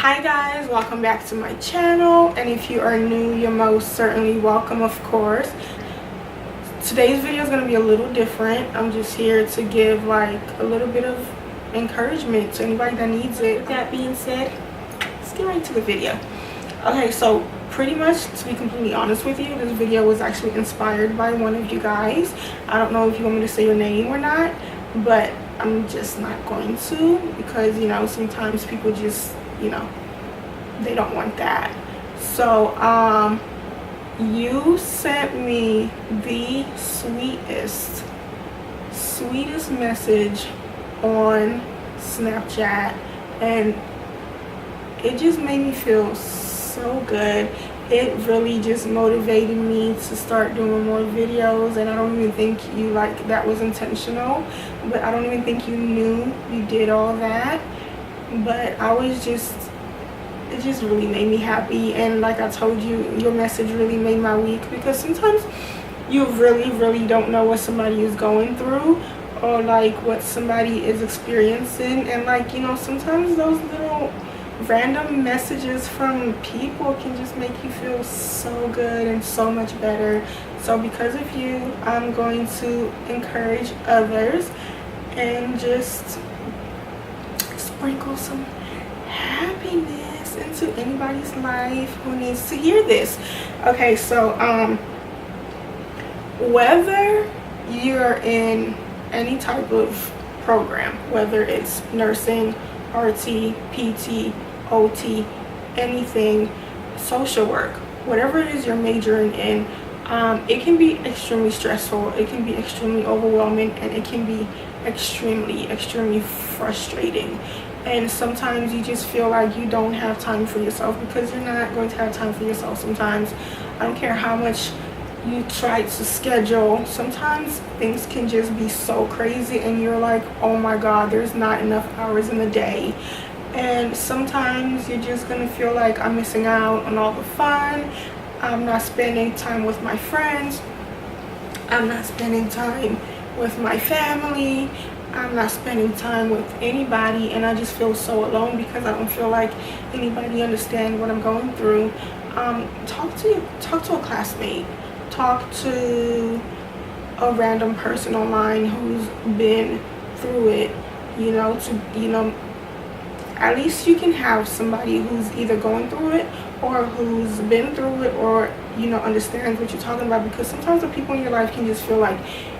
Hi guys, welcome back to my channel, and if you are new, you're most certainly welcome, of course. Today's video is going to be a little different. I'm just here to give like a little bit of encouragement to anybody that needs it. With that being said, let's get right to the video. Okay, so pretty much, to be completely honest with you, this video was actually inspired by one of you guys. I don't know if you want me to say your name or not, but I'm just not going to, because you know, sometimes people just, you know, they don't want that. So you sent me the sweetest message on Snapchat, and it just made me feel so good. It really just motivated me to start doing more videos, and I don't even think you like that was intentional, but I don't even think you knew you did all that. But I was just, it just really made me happy. And like I told you, your message really made my week, because sometimes you really don't know what somebody is going through, or like what somebody is experiencing, and like, you know, sometimes those little random messages from people can just make you feel so good and so much better. So because of you, I'm going to encourage others and just sprinkle some happiness into anybody's life who needs to hear this. Okay, so whether you're in any type of program, whether it's nursing, RT, PT, OT, anything, social work, whatever it is you're majoring in, it can be extremely stressful, it can be extremely overwhelming, and it can be extremely frustrating. And sometimes you just feel like you don't have time for yourself, because you're not going to have time for yourself sometimes. I don't care how much you try to schedule, sometimes things can just be so crazy and you're like, oh my god, there's not enough hours in the day. And sometimes you're just gonna feel like, I'm missing out on all the fun, I'm not spending time with my friends, I'm not spending time with my family, I'm not spending time with anybody, and I just feel so alone because I don't feel like anybody understands what I'm going through. Talk to a classmate, talk to a random person online who's been through it, you know, at least you can have somebody who's either going through it or who's been through it, or, you know, understands what you're talking about. Because sometimes the people in your life can just feel like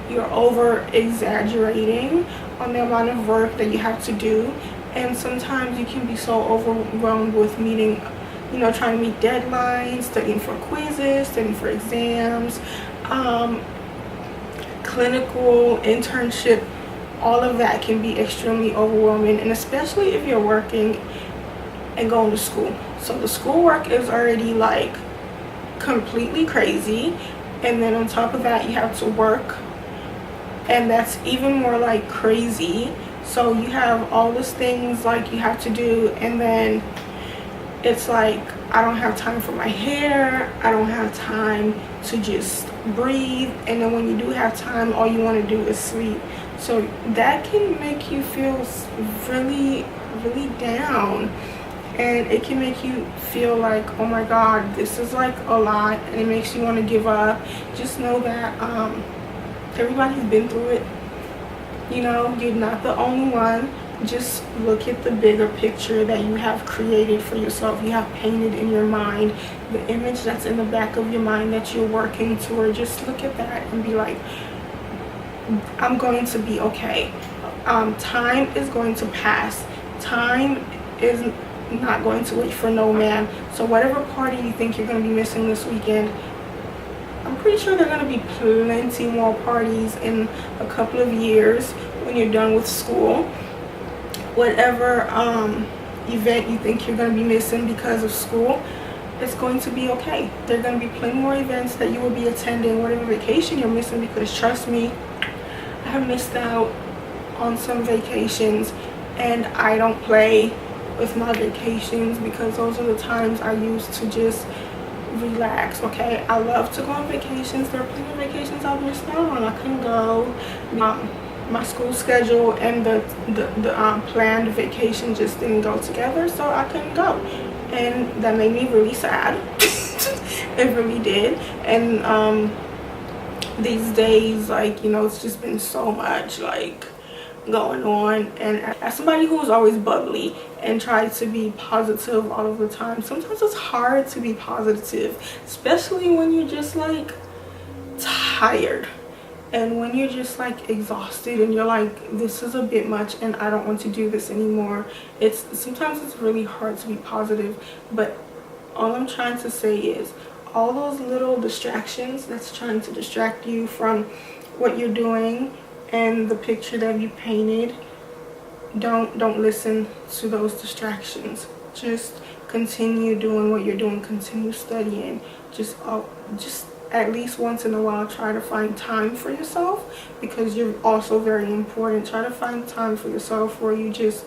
you're over exaggerating on the amount of work that you have to do, and sometimes you can be so overwhelmed with meeting, you know, trying to meet deadlines, studying for quizzes, studying for exams, clinical, internship. All of that can be extremely overwhelming, and especially if you're working and going to school. So the schoolwork is already like completely crazy, and then on top of that you have to work, and that's even more like crazy. So you have all these things like you have to do, and then it's like, I don't have time for my hair, I don't have time to just breathe, and then when you do have time, all you want to do is sleep. So that can make you feel really down, and it can make you feel like, oh my god, this is like a lot, and it makes you want to give up. Just know that everybody's been through it, you know, you're not the only one. Just look at the bigger picture that you have created for yourself, you have painted in your mind, the image that's in the back of your mind that you're working toward. Just look at that and be like, I'm going to be okay. Time is going to pass. Time is not going to wait for no man. So whatever party you think you're going to be missing this weekend, I'm pretty sure there are going to be plenty more parties in a couple of years when you're done with school. Whatever event you think you're going to be missing because of school, it's going to be okay. There are going to be plenty more events that you will be attending. Whatever vacation you're missing, because trust me, I have missed out on some vacations, and I don't play with my vacations, because those are the times I use to just relax. Okay, I love to go on vacations. There are plenty of vacations I've missed out on. I couldn't go. my school schedule and the planned vacation just didn't go together, so I couldn't go, and that made me really sad. It really did. And these days, like, you know, it's just been so much like going on, and as somebody who's always bubbly and tries to be positive all of the time, sometimes it's hard to be positive, especially when you're just like tired and when you're just like exhausted and you're like, this is a bit much and I don't want to do this anymore. Sometimes it's really hard to be positive, but all I'm trying to say is all those little distractions that's trying to distract you from what you're doing and the picture that you painted, don't listen to those distractions. Just continue doing what you're doing, continue studying. Just at least once in a while try to find time for yourself, because you're also very important. Try to find time for yourself where you just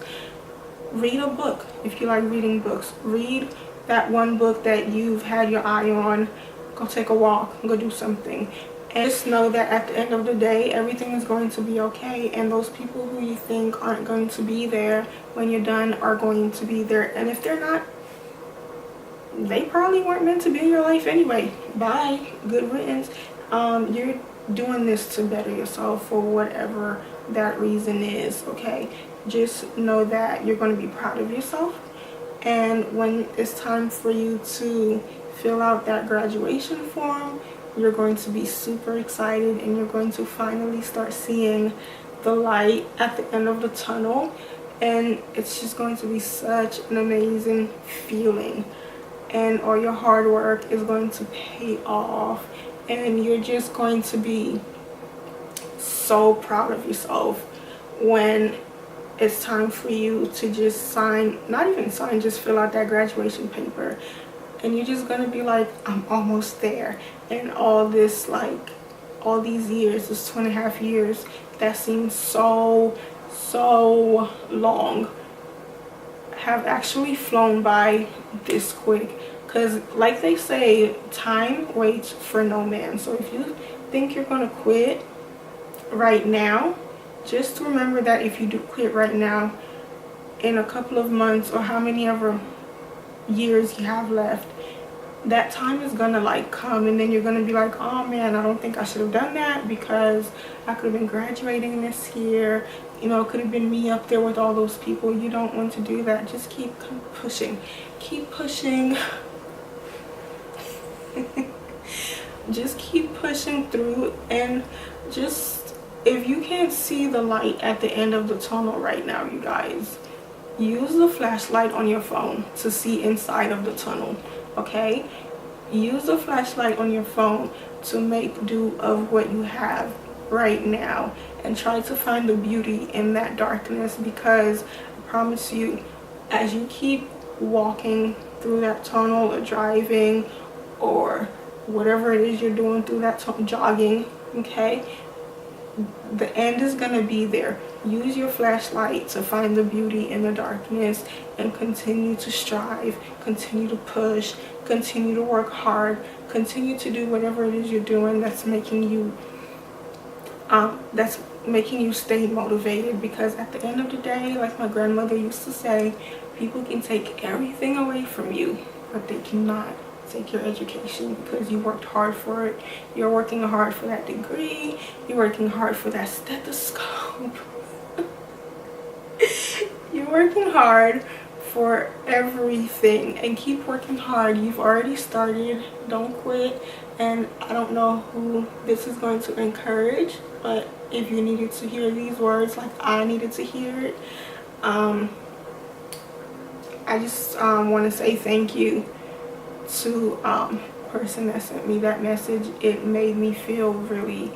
read a book. If you like reading books, read that one book that you've had your eye on. Go take a walk, go do something, and just know that at the end of the day everything is going to be okay, and those people who you think aren't going to be there when you're done are going to be there, and if they're not, they probably weren't meant to be in your life anyway. Bye, good riddance. You're doing this to better yourself for whatever that reason is, okay? Just know that you're going to be proud of yourself, and when it's time for you to fill out that graduation form, you're going to be super excited and you're going to finally start seeing the light at the end of the tunnel, and it's just going to be such an amazing feeling, and all your hard work is going to pay off, and you're just going to be so proud of yourself when it's time for you to just sign, not even sign, just fill out that graduation paper, and you're just gonna be like, I'm almost there. And all this, like, all these years, this 2.5 years that seems so long, have actually flown by this quick, because like they say, time waits for no man. So if you think you're gonna quit right now, just remember that if you do quit right now, in a couple of months or how many ever years you have left, that time is gonna like come, and then you're gonna be like, oh man, I don't think I should have done that, because I could have been graduating this year, you know, it could have been me up there with all those people. You don't want to do that. Just keep pushing, keep pushing. Just keep pushing through, and just, if you can't see the light at the end of the tunnel right now, you guys, use the flashlight on your phone to see inside of the tunnel, okay? Use the flashlight on your phone to make do of what you have right now, and try to find the beauty in that darkness, because I promise you, as you keep walking through that tunnel or driving or whatever it is you're doing through that tunnel, jogging, okay, the end is gonna be there. Use your flashlight to find the beauty in the darkness, and continue to strive, continue to push, continue to work hard, continue to do whatever it is you're doing that's making you stay motivated, because at the end of the day, like my grandmother used to say, people can take everything away from you, but they cannot take your education, because you worked hard for it. You're working hard for that degree, you're working hard for that stethoscope. You're working hard for everything, and keep working hard. You've already started. Don't quit. And I don't know who this is going to encourage, but if you needed to hear these words like I needed to hear it, I just want to say thank you to person that sent me that message. It made me feel really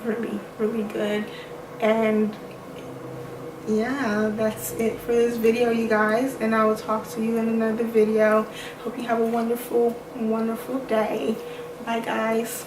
good. And yeah, that's it for this video, you guys, and I will talk to you in another video. Hope you have a wonderful day. Bye guys.